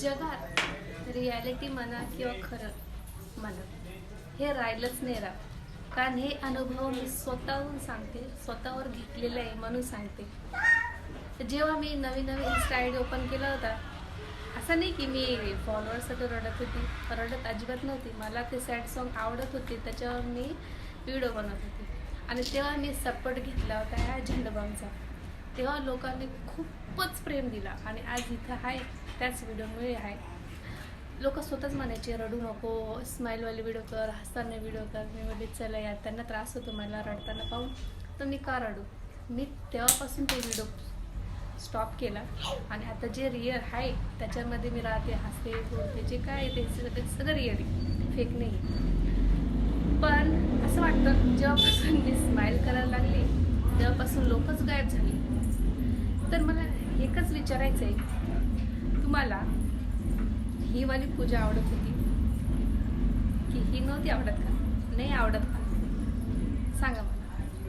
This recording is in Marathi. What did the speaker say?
जगात रियालिटी म्हणा किंवा खरं म्हणा हे राहिलंच नाही राहत. कारण हे अनुभव मी स्वतःहून सांगते, स्वतःवर घेतलेलं आहे म्हणून सांगते. जेव्हा मी नवीन इन्स्टा आय डी ओपन केला होता, असं नाही की मी फॉलोअर्ससाठी रडत होती, रडत अजिबात नव्हती. मला ते सॅड सॉन्ग आवडत होते, त्याच्यावर मी व्हिडिओ बनवत होते. आणि तेव्हा मी सपोर्ट घेतला होता ह्या झेंडूबामचा. तेव्हा लोकांनी खूपच प्रेम दिला आणि आज इथं आहे त्याच व्हिडिओमुळे आहे. लोक स्वतःच म्हणायचे रडू नको, स्माईलवाले व्हिडिओ कर, हसताना व्हिडिओ कर. मी म्हणजे चला यार, त्यांना त्रास होतो मला रडताना पाहून, तर मी का रडू. मी तेव्हापासून ते व्हिडिओ स्टॉप केला आणि आता जे रिअल आहे त्याच्यामध्ये मी राहते, हसते, बोलते. जे काय ते सगळं रिअल आहे, फेक नाही. पण असं वाटतं जेव्हापासून मी स्माईल करायला लागले तेव्हापासून लोकच गायब झाले. तर मला एकच विचारायचं आहे, तुम्हाला ही वाली पूजा आवडत होती की ही नव्हती आवडत का? नाही आवडत का? सांगा मला.